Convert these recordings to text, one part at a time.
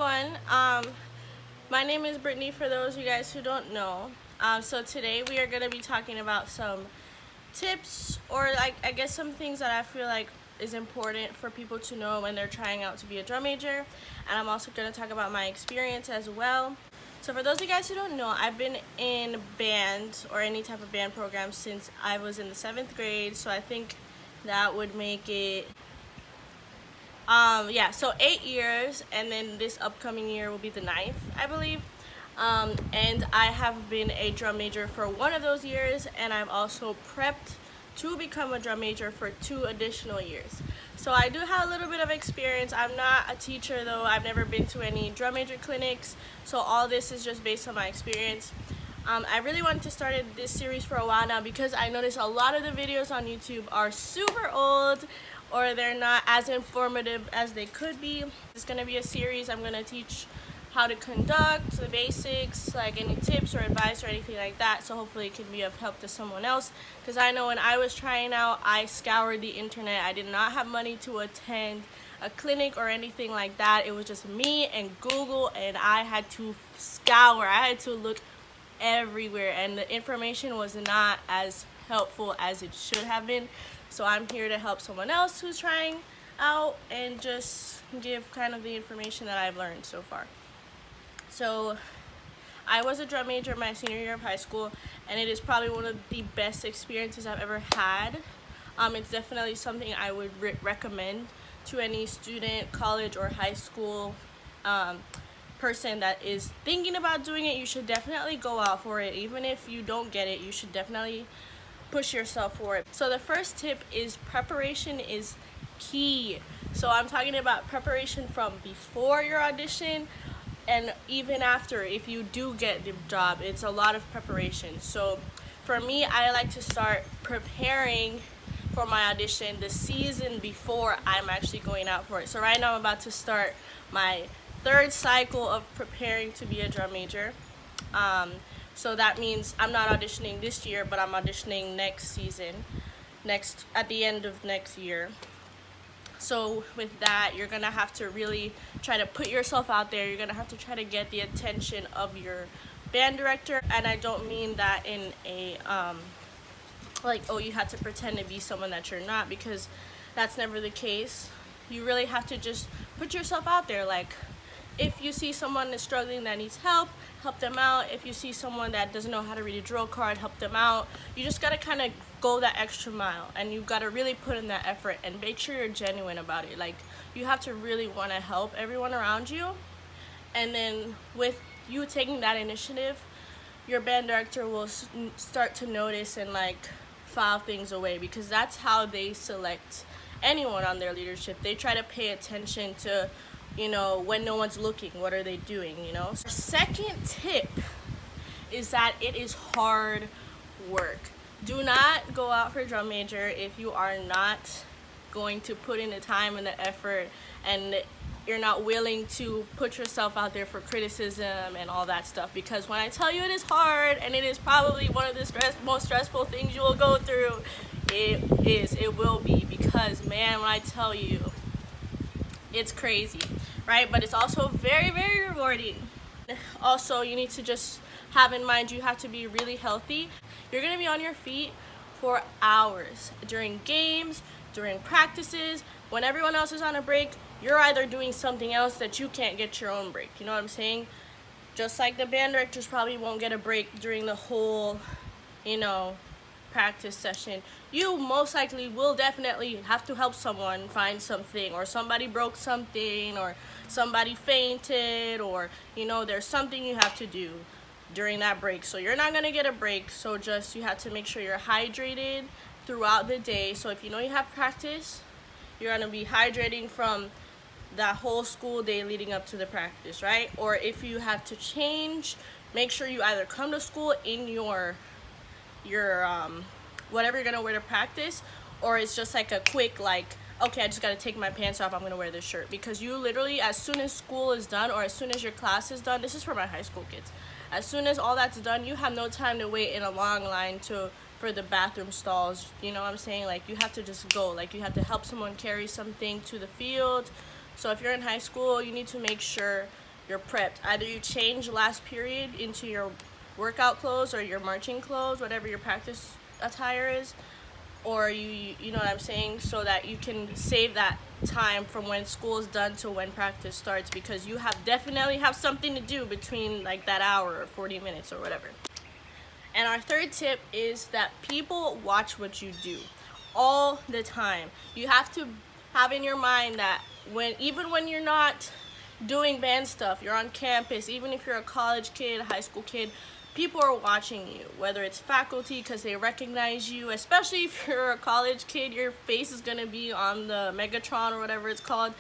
everyone. My name is Brittany, for those of you guys who don't know. So today we are going to be talking about some tips, or like I guess some things that I feel like is important for people to know when they're trying out to be a drum major. And I'm also going to talk about my experience as well. So for those of you guys who don't know, I've been in band or any type of band program since I was in the 7th grade. So I think that would make it so 8 years, and then this upcoming year will be the 9th, I believe. And I have been a drum major for one of those years, and I've also prepped to become a drum major for 2 additional years. So I do have a little bit of experience. I'm not a teacher though. I've never been to any drum major clinics, so all this is just based on my experience. I really wanted to start this series for a while now because I noticed a lot of the videos on YouTube are super old, or they're not as informative as they could be. It's going to be a series. I'm going to teach how to conduct, the basics, like any tips or advice or anything like that, so hopefully it can be of help to someone else. Because I know when I was trying out, I scoured the internet. I did not have money to attend a clinic or anything like that. It was just me and Google, and I had to scour. I had to look everywhere, and the information was not as helpful as it should have been. So I'm here to help someone else who's trying out and just give kind of the information that I've learned so far. So I was a drum major my senior year of high school, and it is probably one of the best experiences I've ever had. It's definitely something I would recommend to any student, college or high school person that is thinking about doing it. You should definitely go out for it. Even if you don't get it, you should definitely push yourself for it. So the first tip is preparation is key. So I'm talking about preparation from before your audition and even after. If you do get the job, it's a lot of preparation. So for me, I like to start preparing for my audition the season before I'm actually going out for it. So right now I'm about to start my 3rd cycle of preparing to be a drum major. So that means I'm not auditioning this year, but I'm auditioning next season, at the end of next year. So with that, you're gonna have to really try to put yourself out there. You're gonna have to try to get the attention of your band director, and I don't mean that in a like, oh, you have to pretend to be someone that you're not, because that's never the case. You really have to just put yourself out there. Like, if you see someone is struggling that needs help them out. If you see someone that doesn't know how to read a drill card, help them out. You just gotta kind of go that extra mile, and you gotta really put in that effort and make sure you're genuine about it. Like, you have to really want to help everyone around you, and then with you taking that initiative, your band director will start to notice and like file things away, because that's how they select anyone on their leadership. They try to pay attention to, when no one's looking, what are they doing, Second tip is that it is hard work. Do not go out for drum major if you are not going to put in the time and the effort, and you're not willing to put yourself out there for criticism and all that stuff. Because when I tell you it is hard, and it is probably one of the most stressful things you will go through, it will be, because man, when I tell you, it's crazy, right? But it's also very, very rewarding. Also, you need to just have in mind, you have to be really healthy. You're gonna be on your feet for hours during games, during practices. When everyone else is on a break, you're either doing something else that you can't get your own break. You know what I'm saying? Just like the band directors probably won't get a break during the whole, practice session. You most likely will definitely have to help someone find something, or somebody broke something, or somebody fainted, or there's something you have to do during that break. So you're not gonna get a break. So just, you have to make sure you're hydrated throughout the day. So if you have practice, you're gonna be hydrating from that whole school day leading up to the practice, right? Or if you have to change, make sure you either come to school in your whatever you're gonna wear to practice, or it's just like a quick, like, okay, I just gotta take my pants off, I'm gonna wear this shirt. Because you literally, as soon as school is done, or as soon as your class is done, this is for my high school kids, as soon as all that's done, you have no time to wait in a long line for the bathroom stalls. You know what I'm saying? Like, you have to just go. Like, you have to help someone carry something to the field. So if you're in high school, you need to make sure you're prepped. Either you change last period into your workout clothes or your marching clothes, whatever your practice attire is, or you know what I'm saying, so that you can save that time from when school is done to when practice starts, because you definitely have something to do between like that hour or 40 minutes or whatever. And our third tip is that people watch what you do all the time. You have to have in your mind that even when you're not doing band stuff, you're on campus, even if you're a college kid, high school kid, people are watching you, whether it's faculty because they recognize you, especially if you're a college kid, your face is going to be on the Megatron or whatever it's called.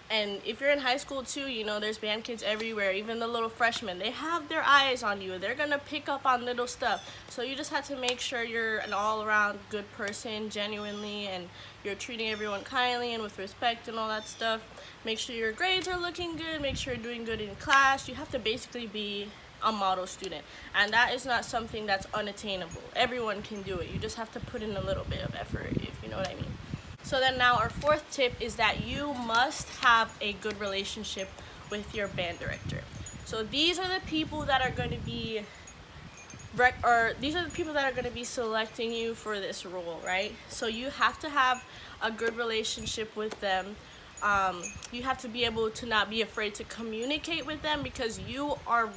And if you're in high school too, you know, there's band kids everywhere, even the little freshmen. They have their eyes on you. They're going to pick up on little stuff. So you just have to make sure you're an all-around good person, genuinely, and you're treating everyone kindly and with respect and all that stuff. Make sure your grades are looking good. Make sure you're doing good in class. You have to basically be a model student. And that is not something that's unattainable. Everyone can do it. You just have to put in a little bit of effort, if you know what I mean. So then now our fourth tip is that you must have a good relationship with your band director. So these are the people that are going to be selecting you for this role, right? So you have to have a good relationship with them. You have to be able to not be afraid to communicate with them, because you are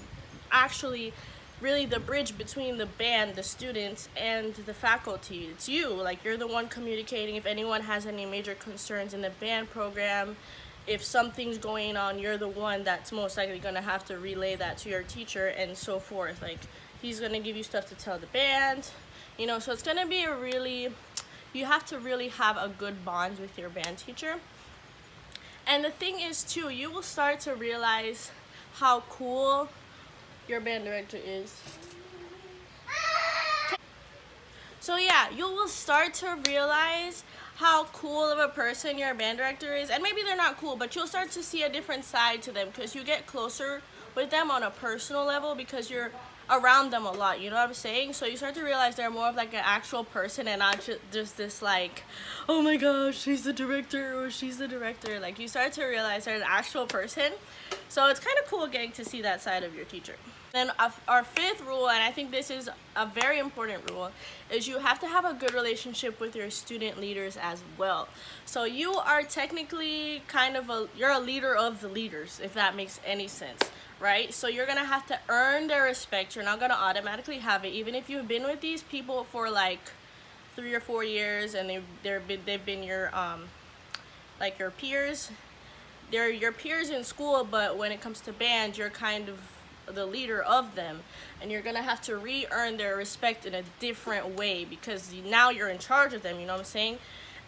actually really the bridge between the band, the students, and the faculty. It's you, like you're the one communicating. If anyone has any major concerns in the band program, if something's going on, you're the one that's most likely going to have to relay that to your teacher and so forth. Like, he's going to give you stuff to tell the band, you know, so it's going to be you have to really have a good bond with your band teacher. And the thing is too, you will start to realize how cool your band director is. So yeah, you will start to realize how cool of a person your band director is. And maybe they're not cool, but you'll start to see a different side to them, because you get closer with them on a personal level because you're around them a lot, you know what I'm saying? So you start to realize they're more of like an actual person and not just this like, oh my gosh, she's the director or she's the director. Like, you start to realize they're an actual person. So it's kind of cool getting to see that side of your teacher. Then our fifth rule, and I think this is a very important rule, is you have to have a good relationship with your student leaders as well. So you are technically you're a leader of the leaders, if that makes any sense, right? So you're gonna have to earn their respect. You're not gonna automatically have it, even if you've been with these people for like 3 or 4 years and they've been your like your peers. They're your peers in school, but when it comes to band, you're kind of the leader of them, and you're gonna have to re-earn their respect in a different way, because now you're in charge of them, you know what I'm saying?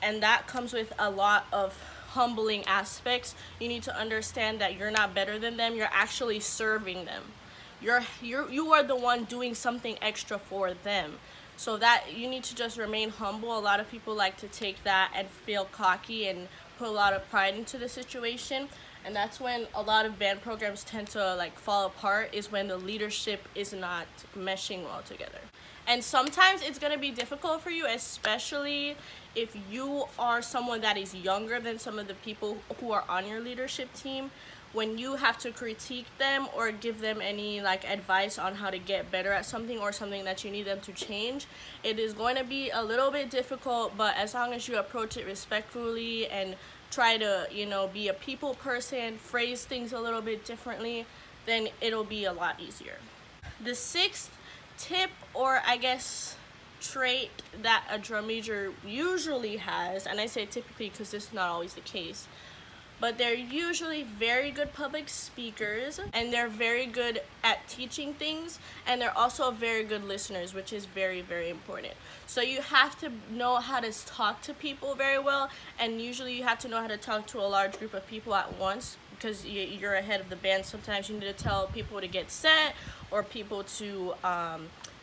And that comes with a lot of humbling aspects. You need to understand that you're not better than them, you're actually serving them. You are the one doing something extra for them. So that you need to just remain humble. A lot of people like to take that and feel cocky and put a lot of pride into the situation. And that's when a lot of band programs tend to like fall apart, is when the leadership is not meshing well together. And sometimes it's going to be difficult for you, especially if you are someone that is younger than some of the people who are on your leadership team. When you have to critique them or give them any like advice on how to get better at something or something that you need them to change, it is going to be a little bit difficult, but as long as you approach it respectfully and try to, you know, be a people person, phrase things a little bit differently, then it'll be a lot easier. The sixth tip, or I guess trait, that a drum major usually has, and I say typically because this is not always the case, but they're usually very good public speakers, and they're very good at teaching things, and they're also very good listeners, which is very, very important. So you have to know how to talk to people very well, and usually you have to know how to talk to a large group of people at once, because you're ahead of the band. Sometimes you need to tell people to get set, or people to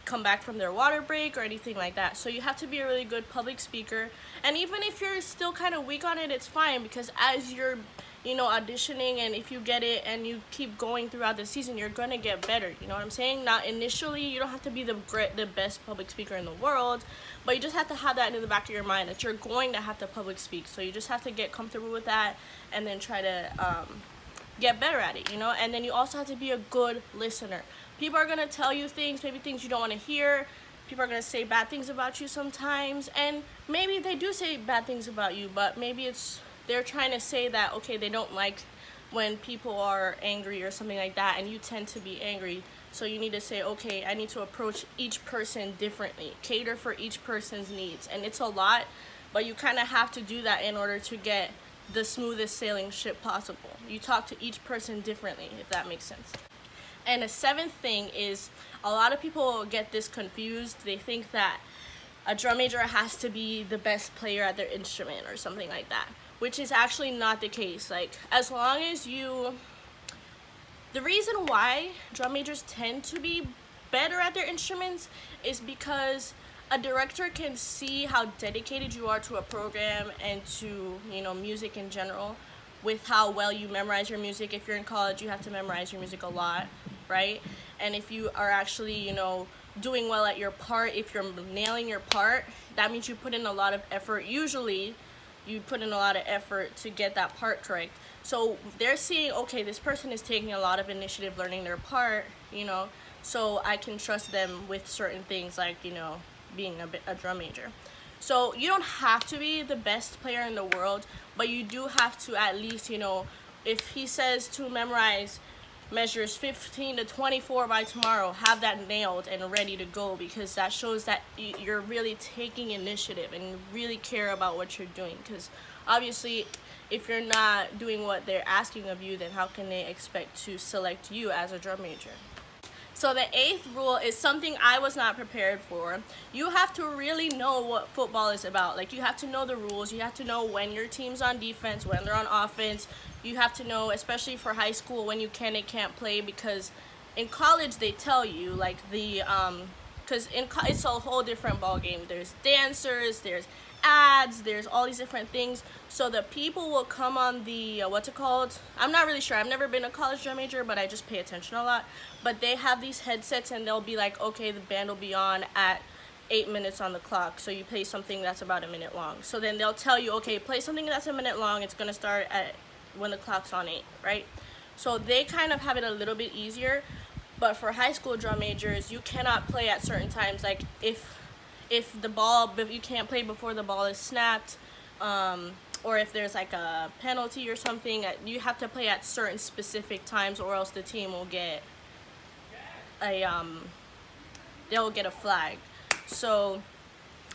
come back from their water break or anything like that. So you have to be a really good public speaker. And even if you're still kind of weak on it, it's fine, because as you're, you know, auditioning, and if you get it and you keep going throughout the season, you're gonna get better, you know what I'm saying? Now initially you don't have to be the best public speaker in the world, but you just have to have that in the back of your mind that you're going to have to public speak. So you just have to get comfortable with that, and then try to get better at it, you know. And then you also have to be a good listener. People are going to tell you things, maybe things you don't want to hear. People are going to say bad things about you sometimes, and maybe they do say bad things about you, but maybe it's they're trying to say that, okay, they don't like when people are angry or something like that, and you tend to be angry. So you need to say, okay, I need to approach each person differently, cater for each person's needs. And it's a lot, but you kind of have to do that in order to get the smoothest sailing ship possible. You talk to each person differently, if that makes sense. And a seventh thing is, a lot of people get this confused. They think that a drum major has to be the best player at their instrument or something like that, which is actually not the case. Like, as long as you... The reason why drum majors tend to be better at their instruments is because a director can see how dedicated you are to a program and to, you know, music in general, with how well you memorize your music. If you're in college, you have to memorize your music a lot, right? And if you are actually, you know, doing well at your part, if you're nailing your part, that means you put in a lot of effort. Usually you put in a lot of effort to get that part correct. So they're seeing, okay, this person is taking a lot of initiative learning their part, you know, so I can trust them with certain things, like, you know, being a drum major. So you don't have to be the best player in the world, but you do have to at least, you know, if he says to memorize measures 15 to 24 by tomorrow, have that nailed and ready to go, because that shows that you're really taking initiative and really care about what you're doing. Because obviously, if you're not doing what they're asking of you, then how can they expect to select you as a drum major? So the eighth rule is something I was not prepared for. You have to really know what football is about. Like, you have to know the rules. You have to know when your team's on defense, when they're on offense. You have to know, especially for high school, when you can and can't play, because in college they tell you, like, because it's a whole different ball game. There's dancers, there's ads, there's all these different things. So the people will come on the what's it called, I'm not really sure, I've never been a college drum major, but I just pay attention a lot. But they have these headsets and they'll be like, okay, the band will be on at 8 minutes on the clock, so you play something that's about a minute long. So then they'll tell you, okay, play something that's a minute long, it's gonna start at when the clock's on 8, right? So they kind of have it a little bit easier. But for high school drum majors, you cannot play at certain times. Like, if you can't play before the ball is snapped, or if there's like a penalty or something, you have to play at certain specific times, or else the team will get they'll get a flag. So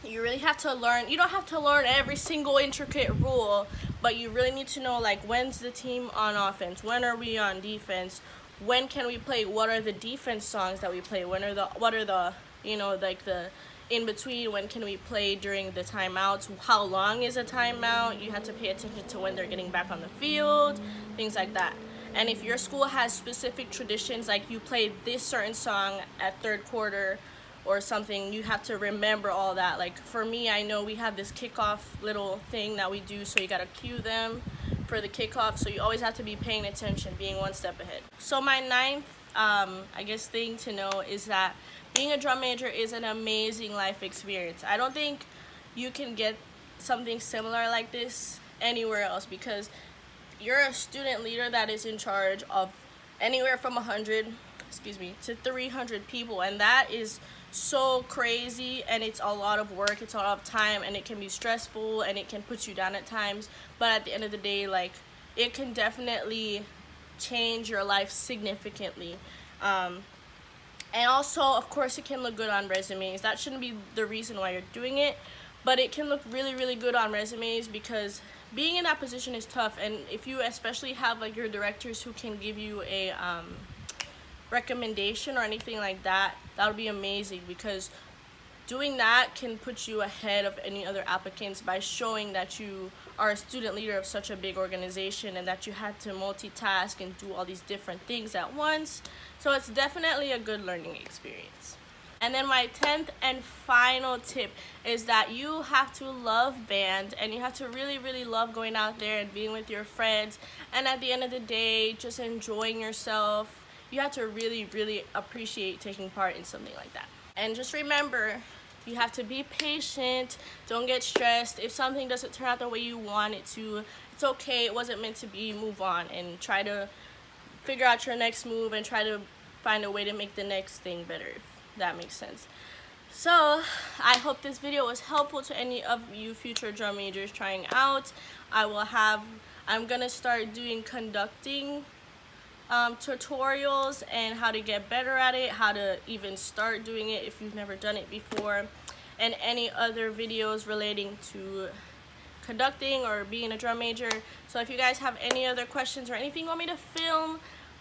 you really have to learn. You don't have to learn every single intricate rule, but you really need to know, like, when's the team on offense, when are we on defense, when can we play, what are the defense songs that we play, what are the you know, like the in between, when can we play during the timeouts, how long is a timeout. You have to pay attention to when they're getting back on the field, things like that. And if your school has specific traditions, like you play this certain song at third quarter or something, you have to remember all that. Like, for me, I know we have this kickoff little thing that we do, so you gotta cue them for the kickoff, so you always have to be paying attention, being one step ahead. So my ninth I guess thing to know is that being a drum major is an amazing life experience. I don't think you can get something similar like this anywhere else, because you're a student leader that is in charge of anywhere from 100 to 300 people, and that is so crazy, and it's a lot of work, it's a lot of time, and it can be stressful, and it can put you down at times. But at the end of the day, like, it can definitely change your life significantly. And also, of course, it can look good on resumes. That shouldn't be the reason why you're doing it, but it can look really, really good on resumes, because being in that position is tough. And if you especially have, like, your directors who can give you a recommendation or anything like that, that would be amazing, because doing that can put you ahead of any other applicants by showing that you are a student leader of such a big organization and that you had to multitask and do all these different things at once. So it's definitely a good learning experience. And then my 10th and final tip is that you have to love band, and you have to really, really love going out there and being with your friends, and at the end of the day, just enjoying yourself. You have to really, really appreciate taking part in something like that. And just remember, you have to be patient. Don't get stressed. If something doesn't turn out the way you want it to, it's okay. It wasn't meant to be. Move on and try to figure out your next move and try to find a way to make the next thing better, if that makes sense. So I hope this video was helpful to any of you future drum majors trying out. I'm gonna start doing conducting tutorials and how to get better at it, how to even start doing it if you've never done it before, and any other videos relating to conducting or being a drum major. So if you guys have any other questions or anything you want me to film,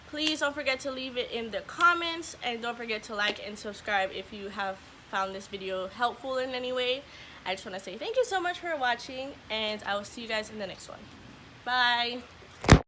please don't forget to leave it in the comments, and don't forget to like and subscribe if you have found this video helpful in any way. I just want to say thank you so much for watching, and I will see you guys in the next one. Bye.